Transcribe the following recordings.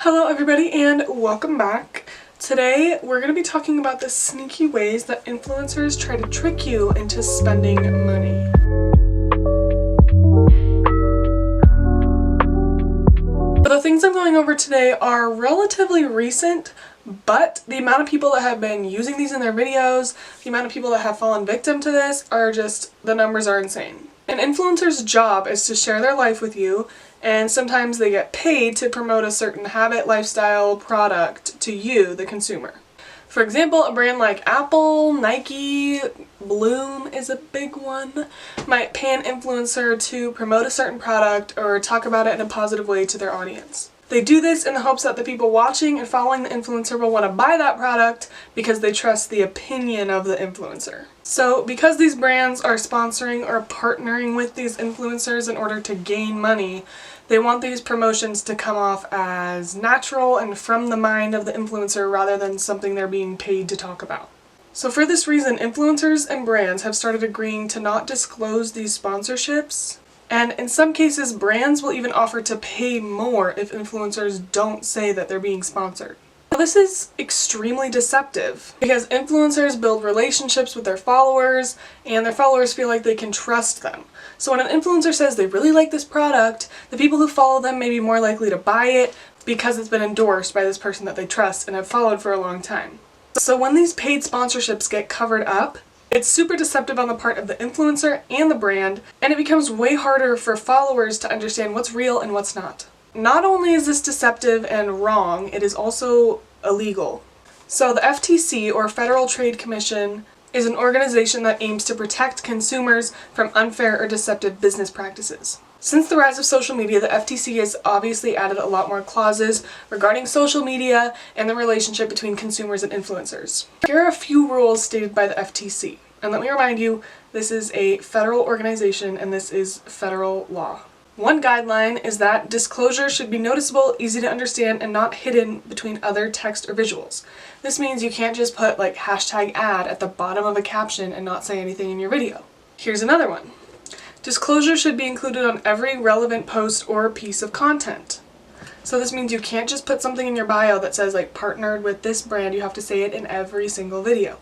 Hello everybody and welcome back. Today we're going to be talking about the sneaky ways that influencers try to trick you into spending money. The things I'm going over today are relatively recent, but the amount of people that have been using these in their videos, the amount of people that have fallen victim to this are just, the numbers are insane. An influencer's job is to share their life with you, and sometimes they get paid to promote a certain habit, lifestyle, product to you, the consumer. For example, a brand like Apple, Nike, Bloom is a big one, might pay an influencer to promote a certain product or talk about it in a positive way to their audience. They do this in the hopes that the people watching and following the influencer will want to buy that product because they trust the opinion of the influencer. So because these brands are sponsoring or partnering with these influencers in order to gain money, they want these promotions to come off as natural and from the mind of the influencer rather than something they're being paid to talk about. So for this reason, influencers and brands have started agreeing to not disclose these sponsorships. And in some cases, brands will even offer to pay more if influencers don't say that they're being sponsored. Now, this is extremely deceptive because influencers build relationships with their followers and their followers feel like they can trust them. So when an influencer says they really like this product, the people who follow them may be more likely to buy it because it's been endorsed by this person that they trust and have followed for a long time. So when these paid sponsorships get covered up, it's super deceptive on the part of the influencer and the brand, and it becomes way harder for followers to understand what's real and what's not. Not only is this deceptive and wrong, it is also illegal. So the FTC, or Federal Trade Commission, is an organization that aims to protect consumers from unfair or deceptive business practices. Since the rise of social media, the FTC has obviously added a lot more clauses regarding social media and the relationship between consumers and influencers. Here are a few rules stated by the FTC. And let me remind you, this is a federal organization and this is federal law. One guideline is that disclosure should be noticeable, easy to understand, and not hidden between other text or visuals. This means you can't just put like hashtag ad at the bottom of a caption and not say anything in your video. Here's another one. Disclosure should be included on every relevant post or piece of content. So this means you can't just put something in your bio that says like partnered with this brand, you have to say it in every single video.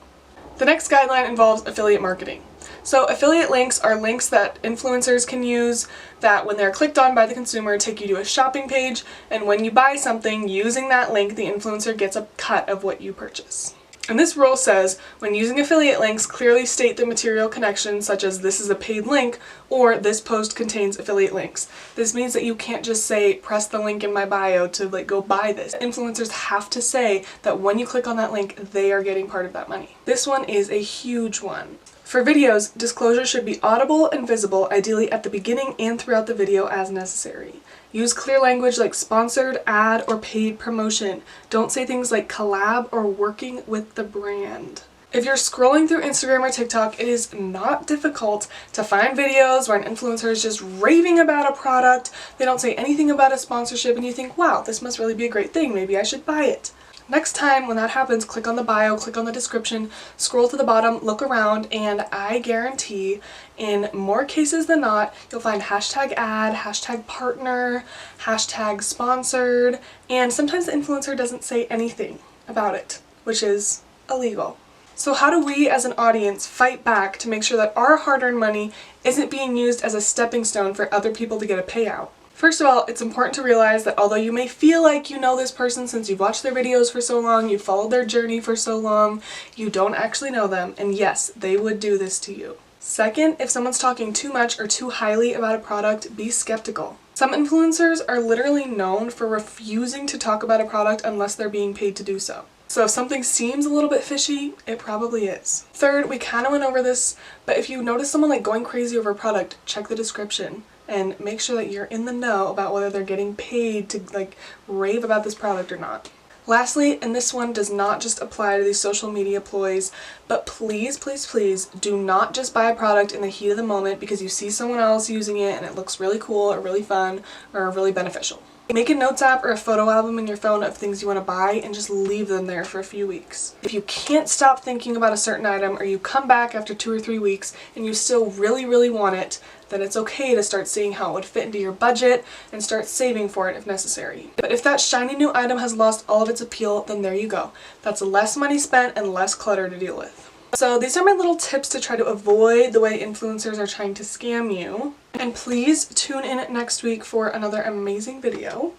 The next guideline involves affiliate marketing. So affiliate links are links that influencers can use that when they're clicked on by the consumer take you to a shopping page, and when you buy something using that link, the influencer gets a cut of what you purchase. And this rule says, when using affiliate links, clearly state the material connection, such as this is a paid link or this post contains affiliate links. This means that you can't just say, press the link in my bio to like go buy this. Influencers have to say that when you click on that link, they are getting part of that money. This one is a huge one. For videos, disclosure should be audible and visible, ideally at the beginning and throughout the video as necessary. Use clear language like sponsored, ad, or paid promotion. Don't say things like collab or working with the brand. If you're scrolling through Instagram or TikTok, it is not difficult to find videos where an influencer is just raving about a product, they don't say anything about a sponsorship, and you think, wow, this must really be a great thing, maybe I should buy it. Next time when that happens, click on the bio, click on the description, scroll to the bottom, look around, and I guarantee in more cases than not, you'll find hashtag ad, hashtag partner, hashtag sponsored, and sometimes the influencer doesn't say anything about it, which is illegal. So how do we as an audience fight back to make sure that our hard-earned money isn't being used as a stepping stone for other people to get a payout? First of all, it's important to realize that although you may feel like you know this person since you've watched their videos for so long, you've followed their journey for so long, you don't actually know them, and yes, they would do this to you. Second, if someone's talking too much or too highly about a product, be skeptical. Some influencers are literally known for refusing to talk about a product unless they're being paid to do so. So if something seems a little bit fishy, it probably is. Third, we kind of went over this, but if you notice someone like going crazy over a product, check the description and make sure that you're in the know about whether they're getting paid to like rave about this product or not. Lastly, and this one does not just apply to these social media ploys, but please, please, please do not just buy a product in the heat of the moment because you see someone else using it and it looks really cool or really fun or really beneficial. Make a notes app or a photo album in your phone of things you want to buy and just leave them there for a few weeks. If you can't stop thinking about a certain item or you come back after 2 or 3 weeks and you still really, really want it, then it's okay to start seeing how it would fit into your budget and start saving for it if necessary. But if that shiny new item has lost all of its appeal, then there you go. That's less money spent and less clutter to deal with. So these are my little tips to try to avoid the way influencers are trying to scam you. And please tune in next week for another amazing video.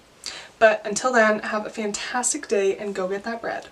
But until then, have a fantastic day and go get that bread.